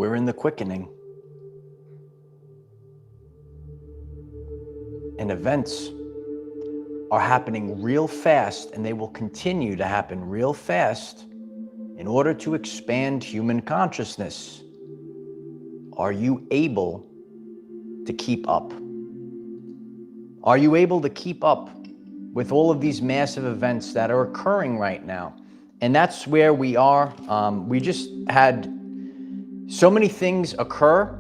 We're in the quickening. And events are happening real fast, and they will continue to happen real fast in order to expand human consciousness. Are you able to keep up? Are you able to keep up with all of these massive events that are occurring right now? And that's where we are. We just had so many things occur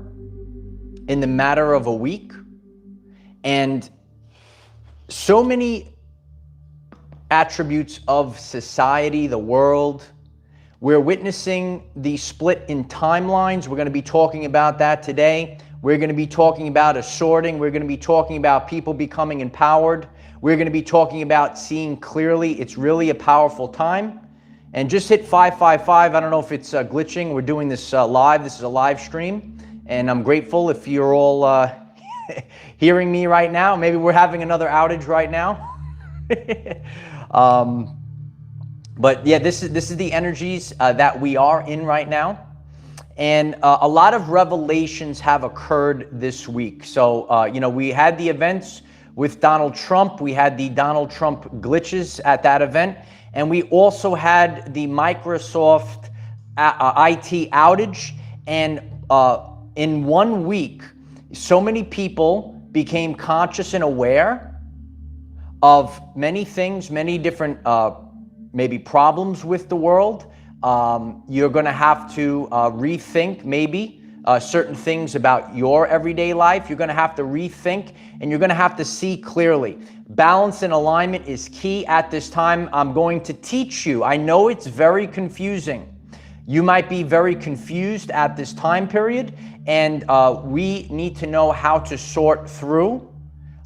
in the matter of a week, and so many attributes of society, the world. We're witnessing the split in timelines. We're going to be talking about that today. We're going to be talking about assorting. We're going to be talking about people becoming empowered. We're going to be talking about seeing clearly. It's really a powerful time. And just hit 555. I don't know if it's glitching. We're doing this live. This is a live stream. And I'm grateful if you're all hearing me right now. Maybe we're having another outage right now. But yeah, this is the energies that we are in right now. And a lot of revelations have occurred this week. So, we had the events with Donald Trump. We had the Donald Trump glitches at that event. And we also had the Microsoft IT outage. And in 1 week, so many people became conscious and aware of many things, many different maybe problems with the world. You're going to have to rethink maybe certain things about your everyday life. You're going to have to rethink, and you're going to have to see clearly. Balance and alignment is key at this time. I'm going to teach you. I know it's very confusing. You might be very confused at this time period, and we need to know how to sort through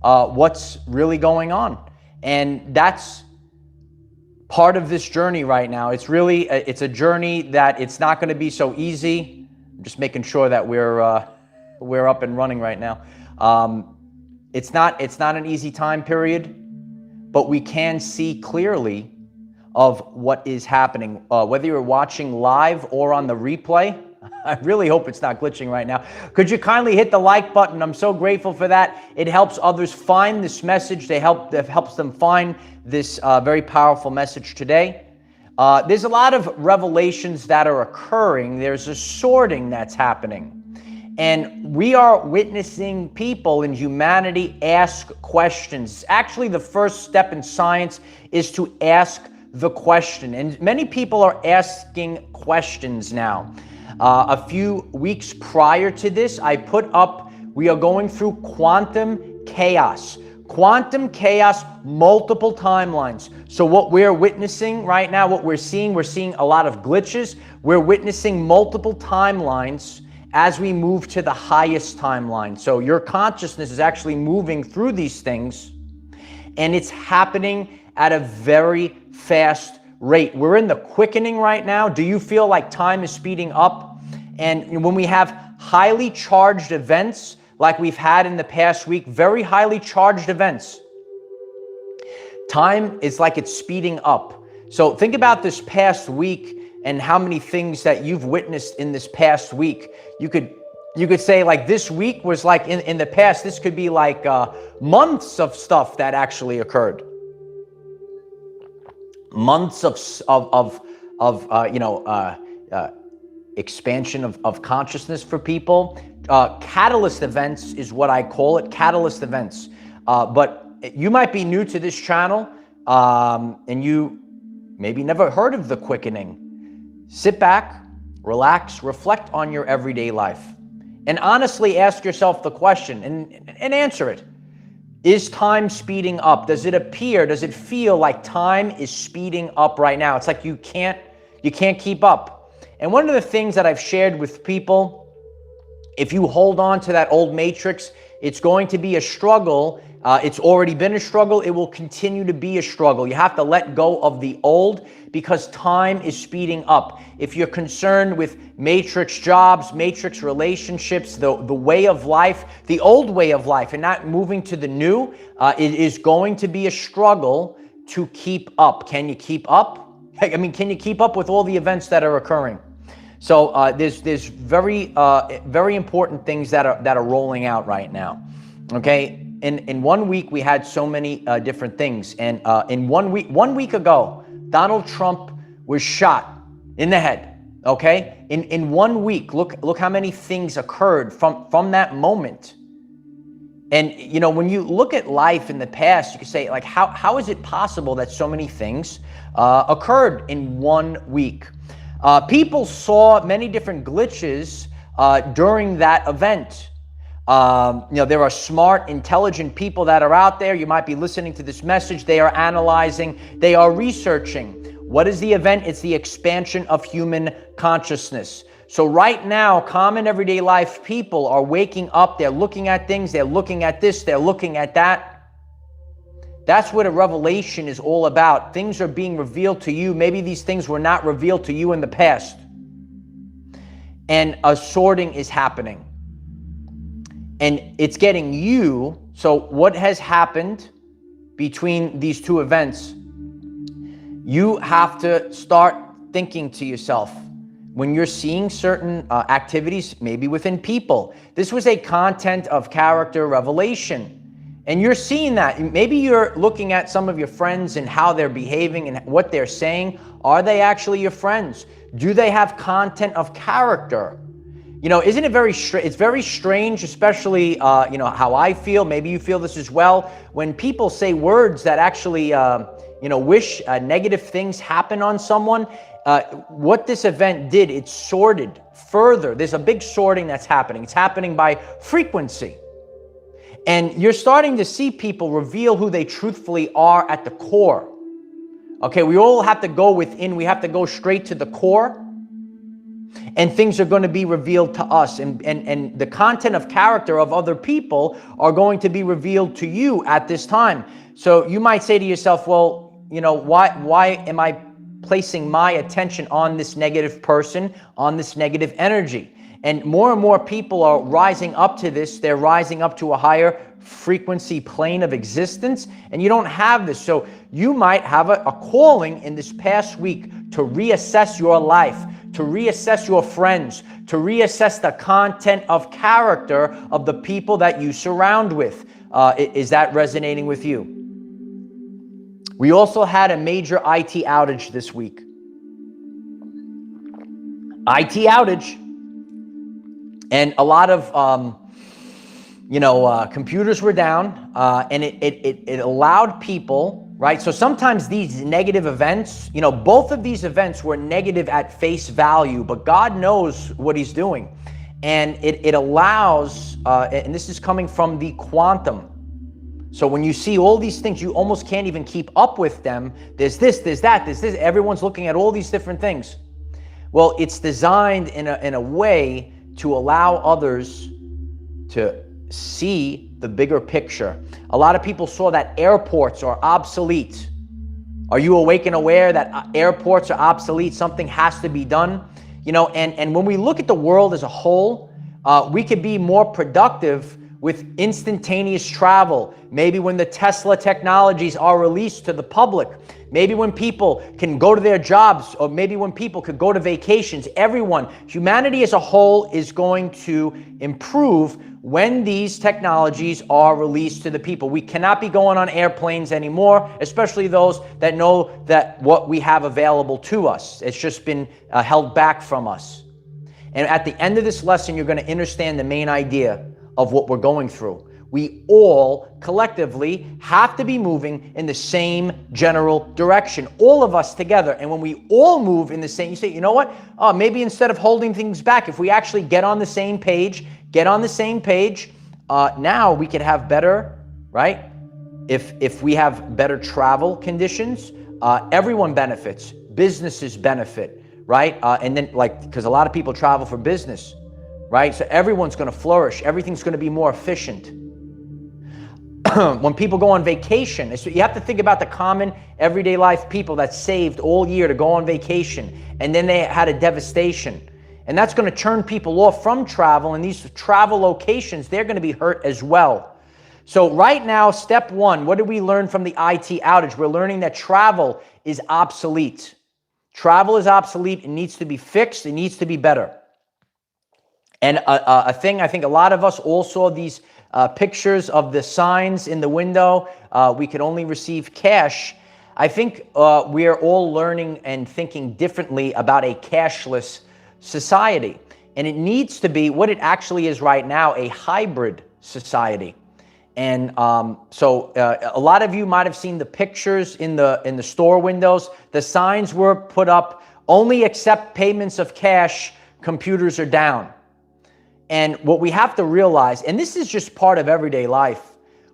what's really going on. And that's part of this journey right now. It's really, it's a journey that it's not going to be so easy. I'm just making sure that we're up and running right now. It's not an easy time period, but we can see clearly of what is happening. Whether you're watching live or on the replay, I really hope it's not glitching right now. Could you kindly hit the like button? I'm so grateful for that. It helps others find this message. It helps them find this very powerful message today. There's a lot of revelations that are occurring. There's a sorting that's happening. And we are witnessing people in humanity ask questions. Actually, the first step in science is to ask the question. And many people are asking questions now. A few weeks prior to this, I put up, we are going through quantum chaos. Quantum chaos, multiple timelines. So what we're witnessing right now, what we're seeing a lot of glitches. We're witnessing multiple timelines as we move to the highest timeline. So your consciousness is actually moving through these things, and it's happening at a very fast rate. We're in the quickening right now. Do you feel like time is speeding up? And when we have highly charged events like we've had in the past week, very highly charged events, time is like it's speeding up. So think about this past week and how many things that you've witnessed in this past week. You could say like this week was like in the past, this could be like months of stuff that actually occurred. Months of expansion of consciousness for people. Catalyst events is what I call it, catalyst events. But you might be new to this channel and you maybe never heard of the quickening. Sit back, relax, reflect on your everyday life, and honestly ask yourself the question and answer it. Is time speeding up? Does it feel like time is speeding up right now? It's like you can't keep up. And one of the things that I've shared with people, if you hold on to that old matrix, it's going to be a struggle. It's already been a struggle. It will continue to be a struggle. You have to let go of the old because time is speeding up. If you're concerned with matrix jobs, matrix relationships, the way of life, the old way of life, and not moving to the new, it is going to be a struggle to keep up. Can you keep up? I mean, can you keep up with all the events that are occurring? So there's very very important things that are rolling out right now. Okay, in 1 week we had so many different things, and in 1 week ago, Donald Trump was shot in the head. Okay, in 1 week, look how many things occurred from that moment. And you know, when you look at life in the past, you can say, like, how is it possible that so many things occurred in 1 week? People saw many different glitches during that event. You know, there are smart, intelligent people that are out there. You might be listening to this message. They are analyzing, they are researching. What is the event? It's the expansion of human consciousness. So right now, common everyday life people are waking up. They're looking at things. They're looking at this. They're looking at that. That's what a revelation is all about. Things are being revealed to you. Maybe these things were not revealed to you in the past. And a sorting is happening. And it's getting you. So what has happened between these two events? You have to start thinking to yourself, when you're seeing certain activities, maybe within people, this was a content of character revelation. And you're seeing that. Maybe you're looking at some of your friends and how they're behaving and what they're saying. Are they actually your friends? Do they have content of character? You know, isn't it it's very strange, especially, you know, how I feel. Maybe you feel this as well. When people say words that actually, you know, wish negative things happen on someone, what this event did, it sorted further. There's a big sorting that's happening. It's happening by frequency. And you're starting to see people reveal who they truthfully are at the core. Okay, we all have to go within. We have to go straight to the core. And things are going to be revealed to us. And the content of character of other people are going to be revealed to you at this time. So you might say to yourself, well, you know, why am I placing my attention on this negative person, on this negative energy? And more people are rising up to this. They're rising up to a higher frequency plane of existence, and you don't have this. So you might have a calling in this past week to reassess your life, to reassess your friends, to reassess the content of character of the people that you surround with. Is that resonating with you? We also had a major IT outage this week. IT outage. And a lot of, computers were down, and it allowed people, right? So sometimes these negative events, you know, both of these events were negative at face value, but God knows what he's doing. And it allows, and this is coming from the quantum. So when you see all these things, you almost can't even keep up with them. There's this, there's that, there's this. Everyone's looking at all these different things. Well, it's designed in a way to allow others to see the bigger picture. A lot of people saw that airports are obsolete. Are you awake and aware that airports are obsolete? Something has to be done. You know, and when we look at the world as a whole, we could be more productive with instantaneous travel. Maybe when the Tesla technologies are released to the public, maybe when people can go to their jobs, or maybe when people could go to vacations. Humanity as a whole is going to improve when these technologies are released to the people. We cannot be going on airplanes anymore, especially those that know that what we have available to us. It's just been held back from us. And at the end of this lesson, you're going to understand the main idea of what we're going through. We all collectively have to be moving in the same general direction, all of us together. And when we all move in the same, you say, you know what? Maybe instead of holding things back, if we actually get on the same page, now we could have better, right? If we have better travel conditions, everyone benefits, businesses benefit, right? And then because a lot of people travel for business, right? So everyone's going to flourish. Everything's going to be more efficient. When people go on vacation, you have to think about the common everyday life people that saved all year to go on vacation, and then they had a devastation. And that's going to turn people off from travel, and these travel locations, they're going to be hurt as well. So right now, step one, what did we learn from the IT outage? We're learning that travel is obsolete. Travel is obsolete. It needs to be fixed. It needs to be better. And a thing, I think a lot of us all saw these pictures of the signs in the window. We could only receive cash. I think we are all learning and thinking differently about a cashless society. And it needs to be what it actually is right now, a hybrid society. And so a lot of you might have seen the pictures in the store windows. The signs were put up, only accept payments of cash, computers are down. And what we have to realize, and this is just part of everyday life,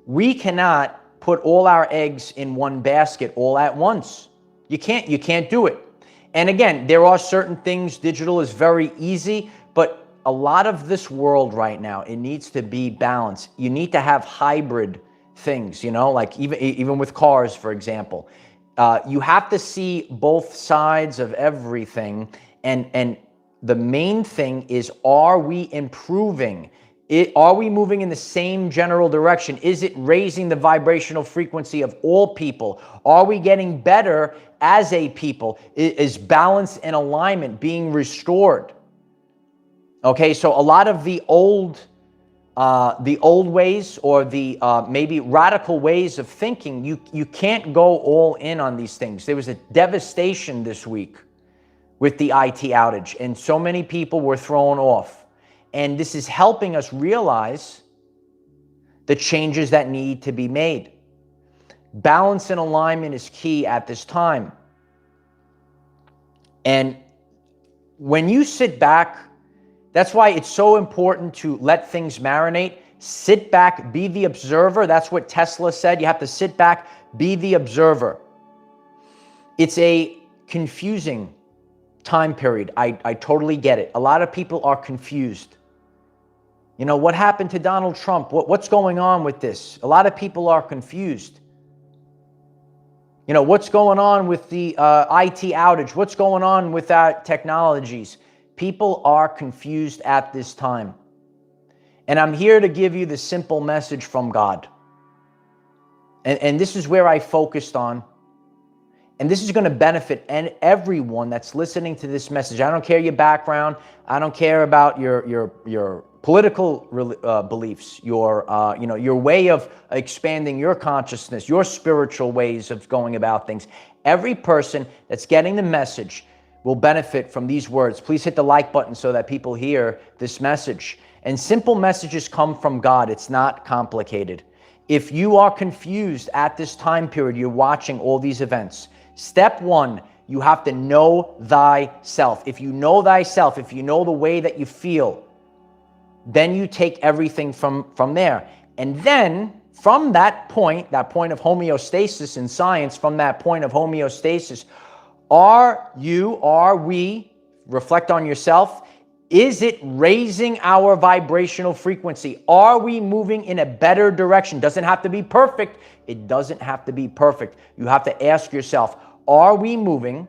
we cannot put all our eggs in one basket all at once. You can't do it. And again, there are certain things, digital is very easy, but a lot of this world right now, it needs to be balanced. You need to have hybrid things, you know, like even with cars, for example. You have to see both sides of everything, and the main thing is, are we improving? Are we moving in the same general direction? Is it raising the vibrational frequency of all people? Are we getting better as a people? Is balance and alignment being restored? Okay, so a lot of the old ways, or the maybe radical ways of thinking, you can't go all in on these things. There was a devastation this week with the IT outage, and so many people were thrown off. And this is helping us realize the changes that need to be made. Balance and alignment is key at this time. And when you sit back, that's why it's so important to let things marinate. Sit back, be the observer. That's what Tesla said. You have to sit back, be the observer. It's a confusing time period. I totally get it. A lot of people are confused. You know, what happened to Donald Trump? What's going on with this? A lot of people are confused. You know, what's going on with the IT outage? What's going on with our technologies? People are confused at this time. And I'm here to give you the simple message from God. And this is where I focused on. And this is going to benefit everyone that's listening to this message. I don't care your background. I don't care about your political beliefs, your way of expanding your consciousness, your spiritual ways of going about things. Every person that's getting the message will benefit from these words. Please hit the like button so that people hear this message. And simple messages come from God. It's not complicated. If you are confused at this time period, you're watching all these events. Step one, you have to know thyself. If you know thyself, if you know the way that you feel, then you take everything from there. And then from that point of homeostasis in science, from that point of homeostasis, are we, reflect on yourself, is it raising our vibrational frequency? Are we moving in a better direction? Doesn't have to be perfect. It doesn't have to be perfect. You have to ask yourself, are we moving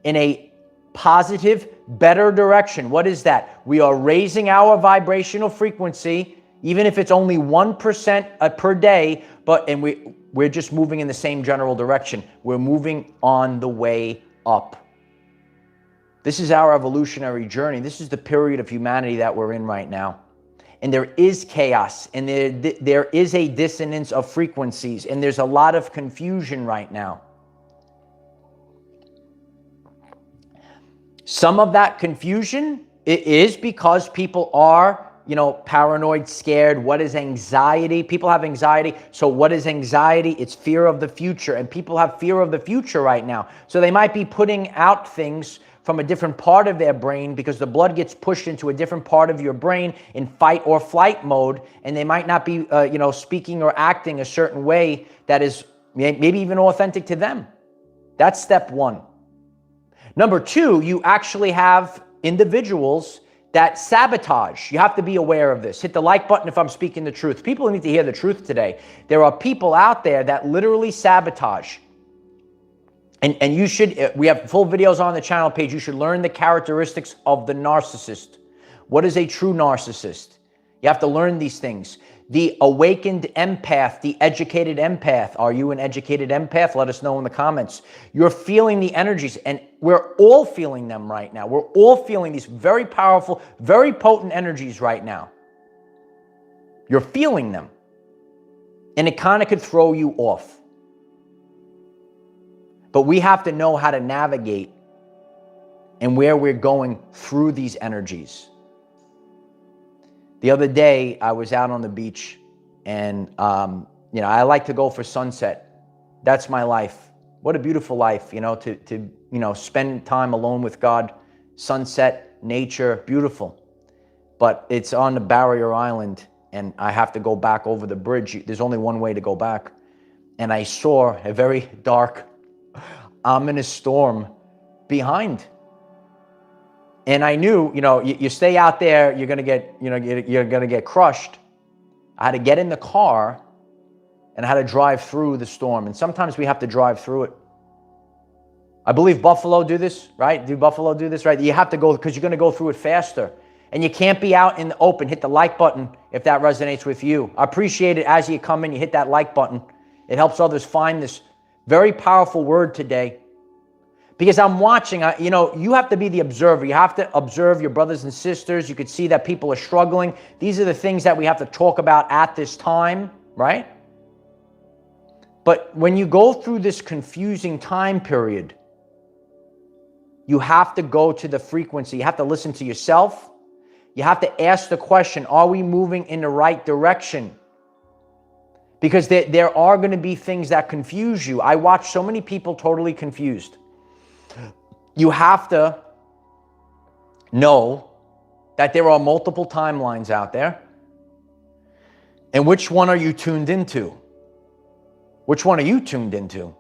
in a positive, better direction? What is that? We are raising our vibrational frequency, even if it's only 1% per day, and we're just moving in the same general direction. We're moving on the way up. This is our evolutionary journey. This is the period of humanity that we're in right now. And there is chaos, and there is a dissonance of frequencies, and there's a lot of confusion right now. Some of that confusion is because people are, paranoid, scared. What is anxiety? People have anxiety. So what is anxiety? It's fear of the future. And people have fear of the future right now. So they might be putting out things from a different part of their brain because the blood gets pushed into a different part of your brain in fight or flight mode. And they might not be, speaking or acting a certain way that is maybe even authentic to them. That's step one. Number two, you actually have individuals that sabotage. You have to be aware of this. Hit the like button if I'm speaking the truth. People need to hear the truth today. There are people out there that literally sabotage. And you should, we have full videos on the channel page. You should learn the characteristics of the narcissist. What is a true narcissist? You have to learn these things. The awakened empath, the educated empath. Are you an educated empath? Let us know in the comments. You're feeling the energies, and we're all feeling them right now. We're all feeling these very powerful, very potent energies right now. You're feeling them. And it kind of could throw you off. But we have to know how to navigate and where we're going through these energies. The other day, I was out on the beach, and I like to go for sunset. That's my life. What a beautiful life, to spend time alone with God, sunset, nature, beautiful. But it's on the barrier island, and I have to go back over the bridge. There's only one way to go back. And I saw a very dark, ominous storm behind. And I knew, you stay out there, you're gonna get crushed. I had to get in the car, and I had to drive through the storm. And sometimes we have to drive through it. I believe Buffalo do this, right? Do Buffalo do this, right? You have to go, because you're gonna go through it faster. And you can't be out in the open. Hit the like button if that resonates with you. I appreciate it as you come in, you hit that like button. It helps others find this very powerful word today. Because I'm watching, you have to be the observer. You have to observe your brothers and sisters. You could see that people are struggling. These are the things that we have to talk about at this time, right? But when you go through this confusing time period, you have to go to the frequency. You have to listen to yourself. You have to ask the question, are we moving in the right direction? Because there are going to be things that confuse you. I watch so many people totally confused. You have to know that there are multiple timelines out there. And which one are you tuned into? Which one are you tuned into?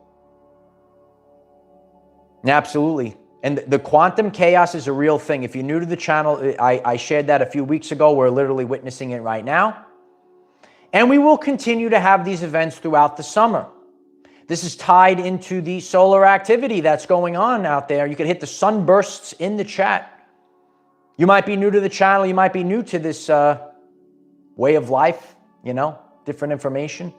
Absolutely. And the quantum chaos is a real thing. If you're new to the channel, I shared that a few weeks ago. We're literally witnessing it right now. And we will continue to have these events throughout the summer. This is tied into the solar activity that's going on out there. You can hit the sunbursts in the chat. You might be new to the channel. You might be new to this way of life, different information.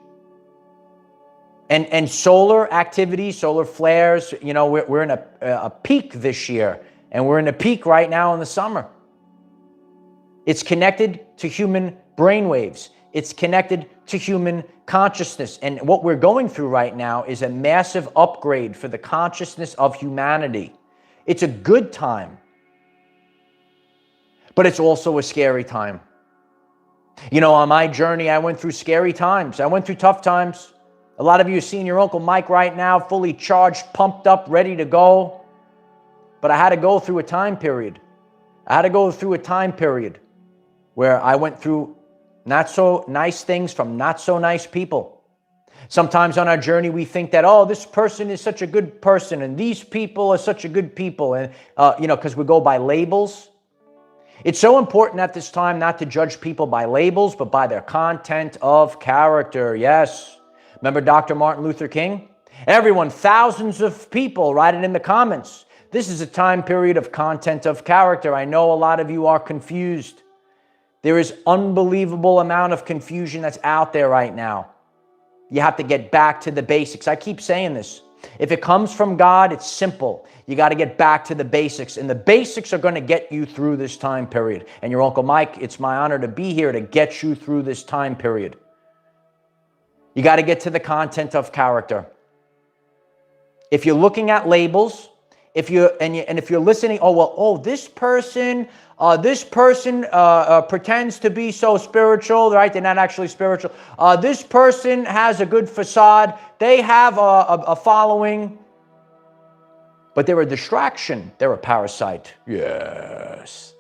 And solar activity, solar flares, we're in a peak this year. And we're in a peak right now in the summer. It's connected to human brainwaves. It's connected to human consciousness. And what we're going through right now is a massive upgrade for the consciousness of humanity. It's a good time, but it's also a scary time. On my journey, I went through scary times. I went through tough times. A lot of you are seeing your Uncle Mike right now, fully charged, pumped up, ready to go. But I had to go through a time period. I had to go through a time period where I went through not so nice things from not so nice people. Sometimes on our journey, we think that, oh, this person is such a good person, and these people are such a good people, and because we go by labels. It's so important at this time not to judge people by labels, but by their content of character. Yes. Remember Dr. Martin Luther King? Everyone, thousands of people, write it in the comments. This is a time period of content of character. I know a lot of you are confused. There is unbelievable amount of confusion that's out there right now. You have to get back to the basics. I keep saying this. If it comes from God, it's simple. You got to get back to the basics. And the basics are going to get you through this time period. And your Uncle Mike, it's my honor to be here to get you through this time period. You got to get to the content of character. If you're looking at labels, if you're listening, this person pretends to be so spiritual, right? They're not actually spiritual. This person has a good facade. They have a following, but they're a distraction. They're a parasite. Yes.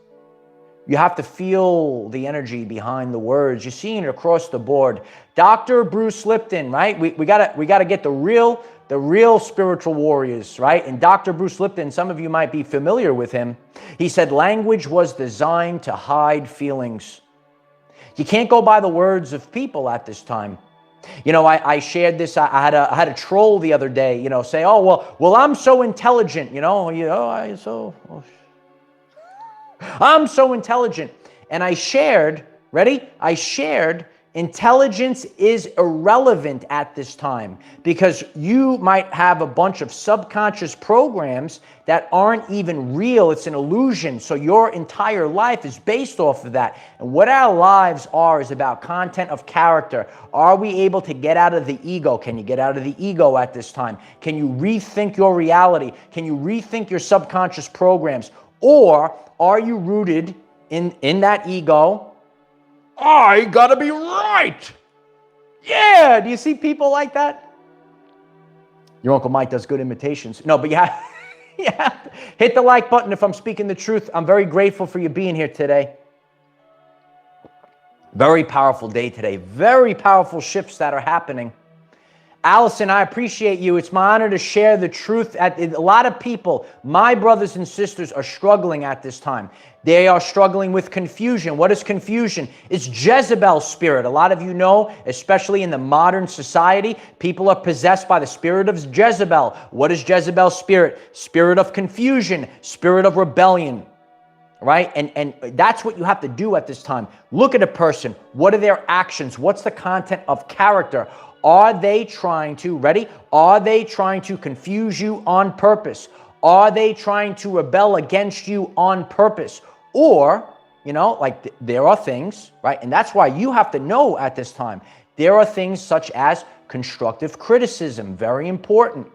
You have to feel the energy behind the words. You're seeing it across the board. Dr. Bruce Lipton, right? We gotta get the real spiritual warriors, right? And Dr. Bruce Lipton, some of you might be familiar with him. He said language was designed to hide feelings. You can't go by the words of people at this time. I shared this. I had a troll the other day, say, oh, well, I'm so intelligent, I'm so intelligent. And I shared, ready? I shared Intelligence is irrelevant at this time because you might have a bunch of subconscious programs that aren't even real. It's an illusion. So your entire life is based off of that. And what our lives are is about content of character. Are we able to get out of the ego? Can you get out of the ego at this time? Can you rethink your reality? Can you rethink your subconscious programs? Or are you rooted in that ego? I gotta be right. Yeah. Do you see people like that? Your Uncle Mike does good imitations. No, but yeah, yeah. Hit the like button if I'm speaking the truth. I'm very grateful for you being here today. Very powerful day today. Very powerful shifts that are happening. Allison, I appreciate you. It's my honor to share the truth. A lot of people, my brothers and sisters, are struggling at this time. They are struggling with confusion. What is confusion? It's Jezebel's spirit. A lot of you know, especially in the modern society, people are possessed by the spirit of Jezebel. What is Jezebel's spirit? Spirit of confusion, spirit of rebellion. Right? And that's what you have to do at this time. Look at a person. What are their actions? What's the content of character? Are they trying to, ready? Are they trying to confuse you on purpose? Are they trying to rebel against you on purpose? Or, you know, like there are things, right? And that's why you have to know at this time. There are things such as constructive criticism, very important.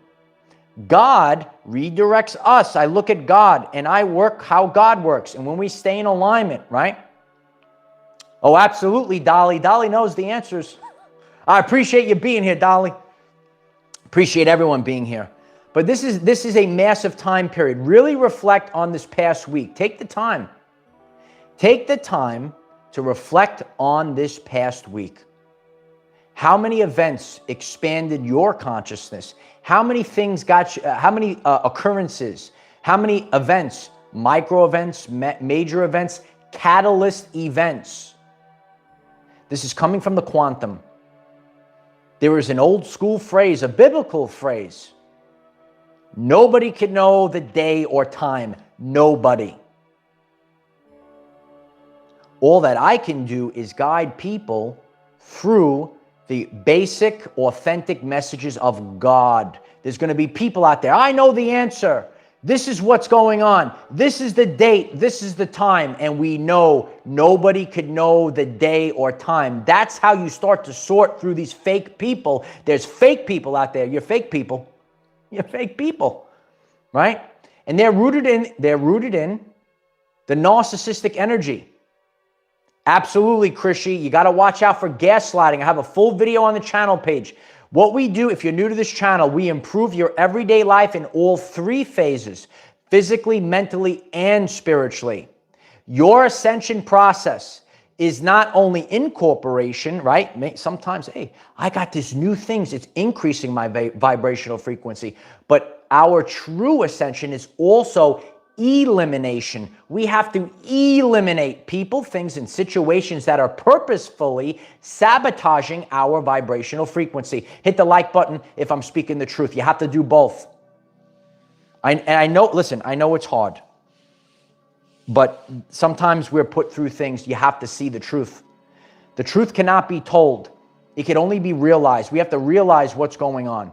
God redirects us. I look at God and I work how God works. And when we stay in alignment, right? Oh, absolutely, Dolly. Dolly knows the answers. I appreciate you being here, Dolly. Appreciate everyone being here. But this is a massive time period. Really reflect on this past week. Take the time. Take the time to reflect on this past week. How many events expanded your consciousness? How many things got you, how many occurrences, how many events, micro events, major events, catalyst events? This is coming from the quantum. There is an old school phrase, a biblical phrase. Nobody can know the day or time. Nobody. All that I can do is guide people through the basic, authentic messages of God. There's going to be people out there. I know the answer. This is what's going on. This is the date. This is the time. And we know nobody could know the day or time. That's how you start to sort through these fake people. There's fake people out there. You're fake people. You're fake people, right? And they're rooted in the narcissistic energy. Absolutely, Krishy. You got to watch out for gaslighting. I have a full video on the channel page. What we do, if you're new to this channel, we improve your everyday life in all three phases, physically, mentally, and spiritually. Your ascension process is not only incorporation, right? Sometimes, hey, I got these new things. It's increasing my vibrational frequency. But our true ascension is also elimination. We have to eliminate people, things, and situations that are purposefully sabotaging our vibrational frequency. Hit the like button if I'm speaking the truth. You have to do both. I know, listen, I know it's hard, but sometimes we're put through things. You have to see the truth. The truth cannot be told. It can only be realized. We have to realize what's going on.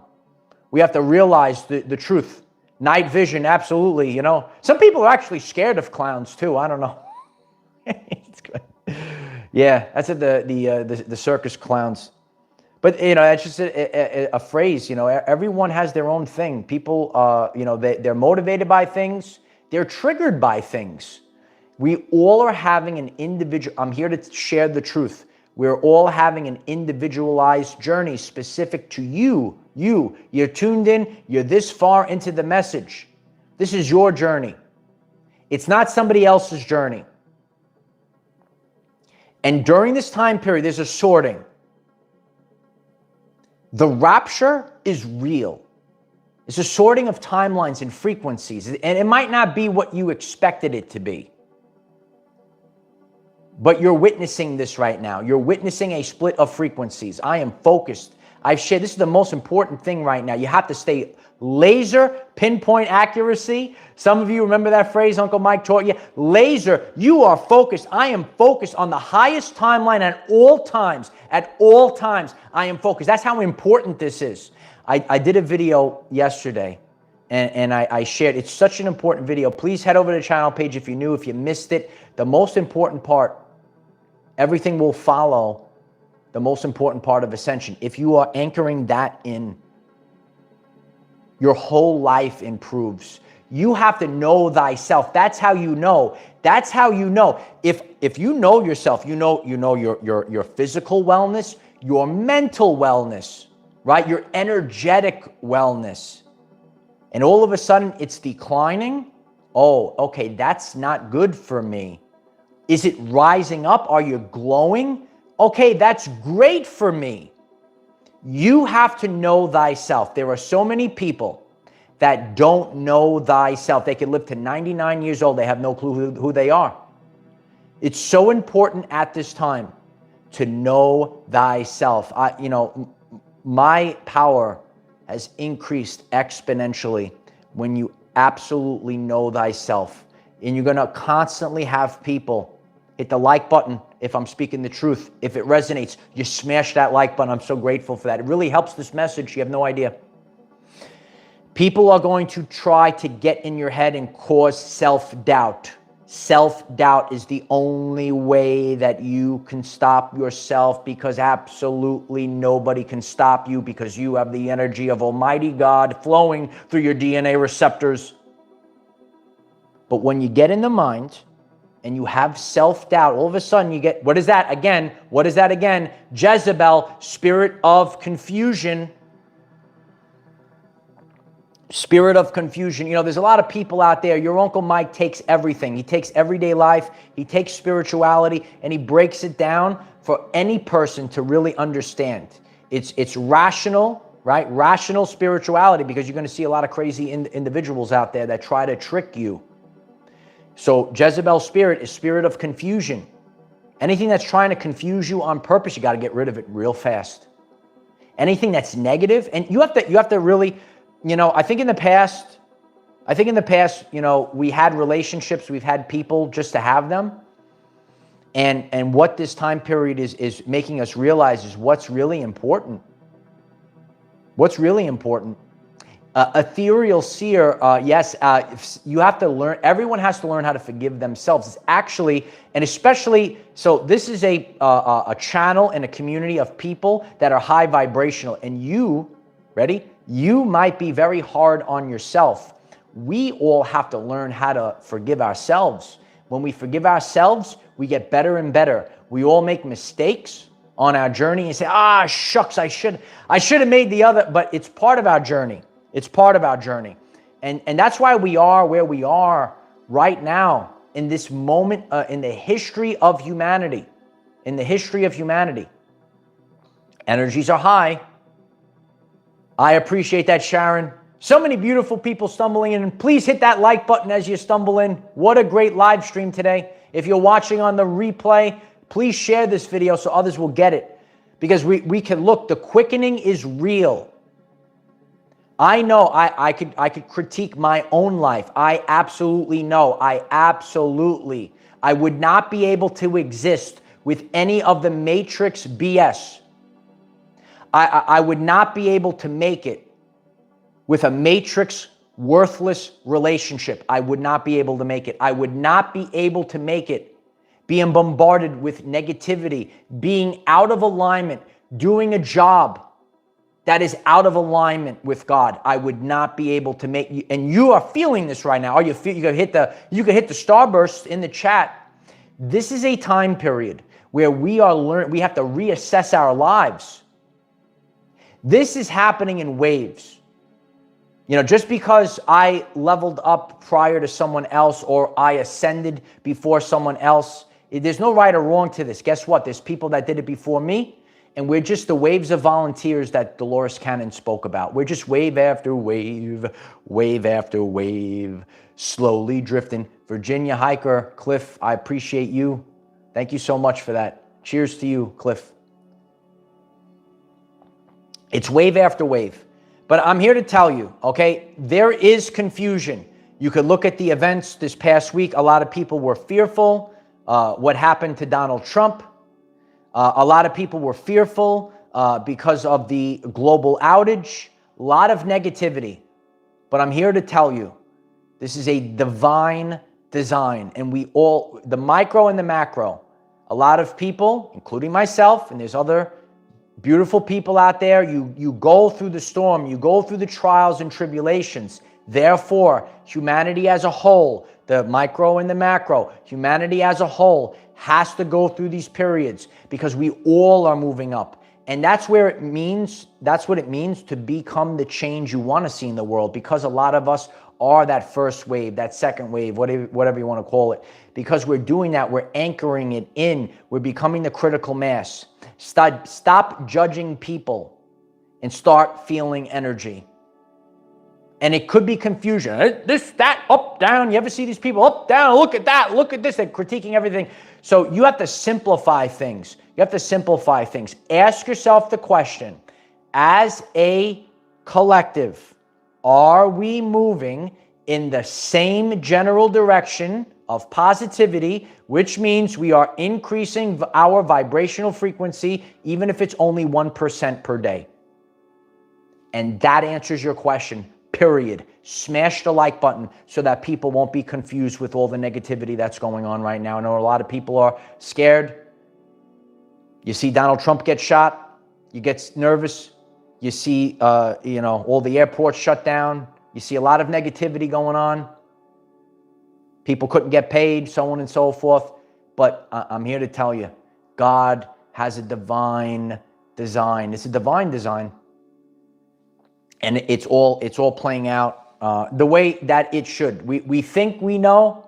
We have to realize the truth. Night vision, absolutely, you know. Some people are actually scared of clowns too. I don't know. It's good. Yeah, that's the circus clowns. But, you know, that's just a phrase, you know. Everyone has their own thing. People, you know, they're motivated by things. They're triggered by things. We all are having an individual, I'm here to share the truth. We're all having an individualized journey specific to you. You're tuned in. You're this far into the message. This is your journey. It's not somebody else's journey. And during this time period, there's a sorting. The rapture is real. It's a sorting of timelines and frequencies. And it might not be what you expected it to be. But you're witnessing this right now. You're witnessing a split of frequencies. I am focused. I've shared, this is the most important thing right now. You have to stay laser, pinpoint accuracy. Some of you remember that phrase Uncle Mike taught you. Laser, you are focused. I am focused on the highest timeline at all times. At all times, I am focused. That's how important this is. I did a video yesterday, and I shared. It's such an important video. Please head over to the channel page if you're new, if you missed it. The most important part, everything will follow the most important part of Ascension. If you are anchoring that in, your whole life improves. You have to know thyself. That's how you know. That's how you know. If you know yourself, you know your physical wellness, your mental wellness, right? Your energetic wellness. And all of a sudden it's declining. Oh, okay, that's not good for me. Is it rising up? Are you glowing? Okay, that's great for me. You have to know thyself. There are so many people that don't know thyself. They can live to 99 years old. They have no clue who they are. It's so important at this time to know thyself. My power has increased exponentially when you absolutely know thyself. And you're going to constantly have people hit the like button if I'm speaking the truth. If it resonates, you smash that like button. I'm so grateful for that. It really helps this message. You have no idea. People are going to try to get in your head and cause self-doubt. Self-doubt is the only way that you can stop yourself, because absolutely nobody can stop you, because you have the energy of Almighty God flowing through your DNA receptors. But when you get in the mind and you have self-doubt, all of a sudden you get, what is that again? What is that again? Jezebel, spirit of confusion. Spirit of confusion. You know, there's a lot of people out there. Your Uncle Mike takes everything. He takes everyday life, he takes spirituality, and he breaks it down for any person to really understand. It's rational, right? Rational spirituality, because you're going to see a lot of crazy individuals out there that try to trick you. So Jezebel's spirit is spirit of confusion. Anything that's trying to confuse you on purpose, you got to get rid of it real fast. Anything that's negative, and you have to really, I think in the past, we had relationships, we've had people just to have them. And what this time period is making us realize is what's really important. What's really important. Ethereal seer, yes, you have to learn, everyone has to learn how to forgive themselves. It's actually, and especially, so this is a channel and a community of people that are high vibrational, and you, ready? You might be very hard on yourself. We all have to learn how to forgive ourselves. When we forgive ourselves, we get better and better. We all make mistakes on our journey and say, shucks, I should have made the other, but it's part of our journey. It's part of our journey. And that's why we are where we are right now in this moment in the history of humanity. In the history of humanity. Energies are high. I appreciate that, Sharon. So many beautiful people stumbling in. Please hit that like button as you stumble in. What a great live stream today. If you're watching on the replay, please share this video so others will get it. Because we can look, the quickening is real. I know I could critique my own life. I absolutely know. I would not be able to exist with any of the Matrix BS. I would not be able to make it with a Matrix worthless relationship. I would not be able to make it. I would not be able to make it being bombarded with negativity, being out of alignment, doing a job that is out of alignment with God. I would not be able to make you, and you are feeling this right now. You can hit the starburst in the chat. This is a time period where we have to reassess our lives. This is happening in waves. Just because I leveled up prior to someone else or I ascended before someone else, there's no right or wrong to this. Guess what? There's people that did it before me. And we're just the waves of volunteers that Dolores Cannon spoke about. We're just wave after wave, wave after wave, slowly drifting. Virginia Hiker, Cliff, I appreciate you. Thank you so much for that. Cheers to you, Cliff. It's wave after wave. But I'm here to tell you, okay, there is confusion. You could look at the events this past week. A lot of people were fearful. What happened to Donald Trump? A lot of people were fearful because of the global outage. A lot of negativity. But I'm here to tell you, this is a divine design. And we all, the micro and the macro, a lot of people, including myself, and there's other beautiful people out there, you go through the storm, you go through the trials and tribulations. Therefore, humanity as a whole, the micro and the macro, humanity as a whole has to go through these periods because we all are moving up. And that's where it means, that's what it means to become the change you want to see in the world, because a lot of us are that first wave, that second wave, whatever you want to call it. Because we're doing that, we're anchoring it in, we're becoming the critical mass. Stop judging people and start feeling energy. And it could be confusion. This, that, up, down. You ever see these people up, down, look at that, look at this. They're critiquing everything. So you have to simplify things. You have to simplify things. Ask yourself the question, as a collective, are we moving in the same general direction of positivity, which means we are increasing our vibrational frequency, even if it's only 1% per day? And that answers your question, period. Smash the like button so that people won't be confused with all the negativity that's going on right now. I know a lot of people are scared. You see Donald Trump get shot, you get nervous. You see, all the airports shut down. You see a lot of negativity going on. People couldn't get paid, so on and so forth. But I'm here to tell you, God has a divine design. It's a divine design. And it's all playing out the way that it should. We think we know.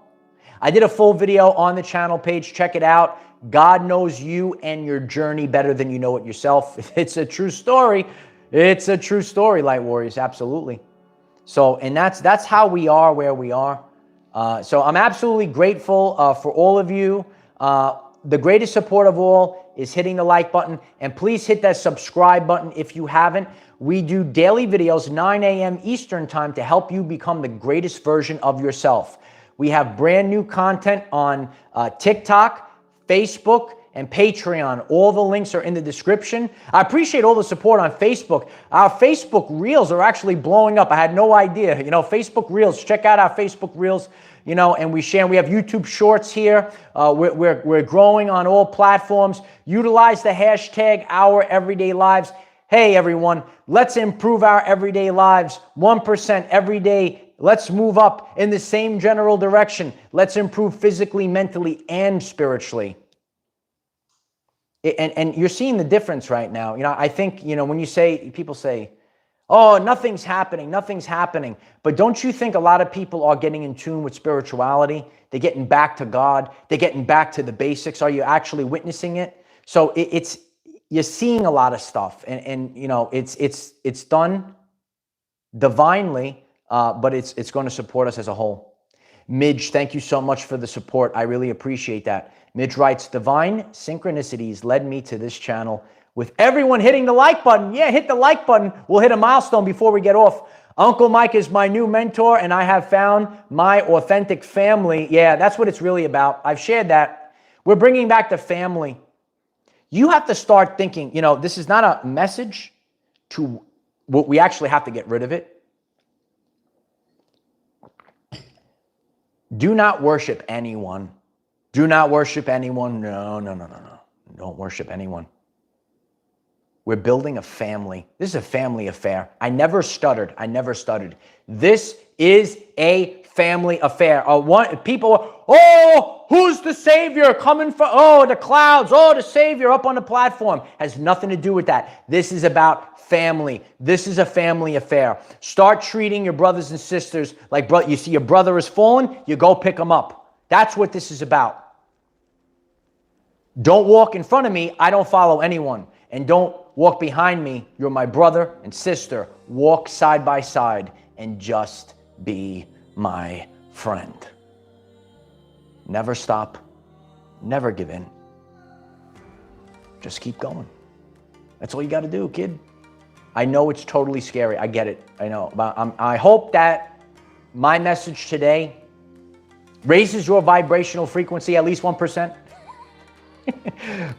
I did a full video on the channel page. Check it out. God knows you and your journey better than you know it yourself. It's a true story. It's a true story, Light Warriors, absolutely. So, and that's how we are where we are. So I'm absolutely grateful for all of you. The greatest support of all is hitting the like button, and please hit that subscribe button if you haven't. We do daily videos, 9 a.m. Eastern time, to help you become the greatest version of yourself. We have brand new content on TikTok, Facebook, and Patreon. All the links are in the description. I appreciate all the support on Facebook. Our Facebook Reels are actually blowing up. I had no idea. Facebook Reels. Check out our Facebook Reels. And we share. We have YouTube Shorts here. We're growing on all platforms. Utilize the hashtag #OurEverydayLives. Hey, everyone, let's improve our everyday lives. 1% every day. Let's move up in the same general direction. Let's improve physically, mentally, and spiritually. And you're seeing the difference right now. I think, when people say, oh, nothing's happening. But don't you think a lot of people are getting in tune with spirituality? They're getting back to God. They're getting back to the basics. Are you actually witnessing it? So you're seeing a lot of stuff, and it's done divinely, but it's going to support us as a whole. Midge, thank you so much for the support. I really appreciate that. Midge writes, divine synchronicities led me to this channel. With everyone hitting the like button. Yeah, hit the like button. We'll hit a milestone before we get off. Uncle Mike is my new mentor, and I have found my authentic family. Yeah, that's what it's really about. I've shared that. We're bringing back the family. You have to start thinking, this is not a message to what we actually have to get rid of it. Do not worship anyone. Do not worship anyone. No. Don't worship anyone. We're building a family. This is a family affair. I never stuttered. This is a family affair. People, who's the savior coming from? Oh, the clouds. Oh, the savior up on the platform. Has nothing to do with that. This is about family. This is a family affair. Start treating your brothers and sisters like you see your brother is fallen, you go pick him up. That's what this is about. Don't walk in front of me. I don't follow anyone. And don't walk behind me. You're my brother and sister. Walk side by side and just be my friend. Never stop. Never give in. Just keep going. That's all you got to do, kid. I know it's totally scary. I get it. I know. But I hope that my message today raises your vibrational frequency at least 1%.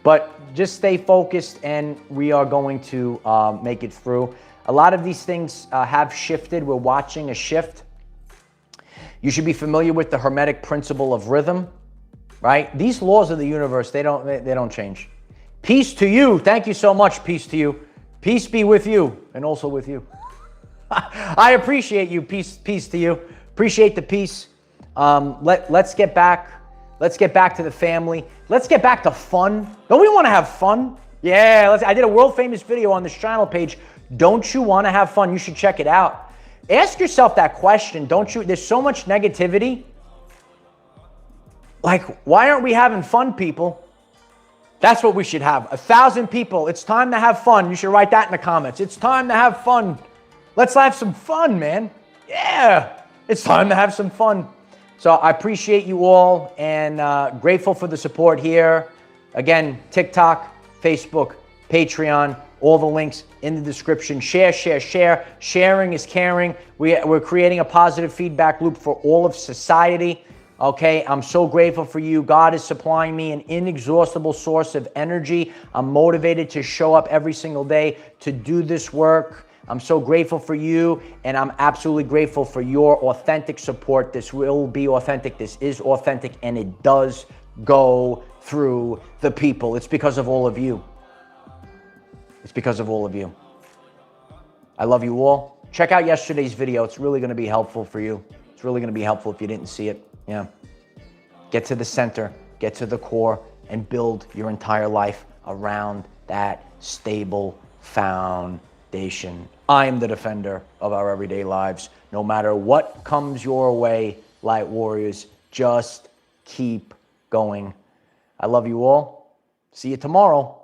But just stay focused, and we are going to make it through. A lot of these things have shifted. We're watching a shift. You should be familiar with the Hermetic principle of rhythm, right? These laws of the universe, they don't change. Peace to you. Thank you so much. Peace to you. Peace be with you, and also with you. I appreciate you. Peace to you. Appreciate the peace. Let's get back. Let's get back to the family. Let's get back to fun. Don't we want to have fun? Yeah, I did a world famous video on this channel page. Don't you want to have fun? You should check it out. Ask yourself that question. Don't you? There's so much negativity. Like, why aren't we having fun, people? That's what we should have. 1,000 people. It's time to have fun. You should write that in the comments. It's time to have fun. Let's have some fun, man. Yeah, it's time to have some fun. So I appreciate you all, and grateful for the support here. Again, TikTok, Facebook, Patreon, all the links in the description. Share, share, share. Sharing is caring. We're creating a positive feedback loop for all of society. Okay, I'm so grateful for you. God is supplying me an inexhaustible source of energy. I'm motivated to show up every single day to do this work. I'm so grateful for you, and I'm absolutely grateful for your authentic support. This will be authentic. This is authentic, and it does go through the people. It's because of all of you. It's because of all of you. I love you all. Check out yesterday's video. It's really going to be helpful for you. It's really going to be helpful if you didn't see it. Yeah. Get to the center, get to the core, and build your entire life around that stable foundation. I am the defender of our everyday lives. No matter what comes your way, light warriors, just keep going. I love you all. See you tomorrow.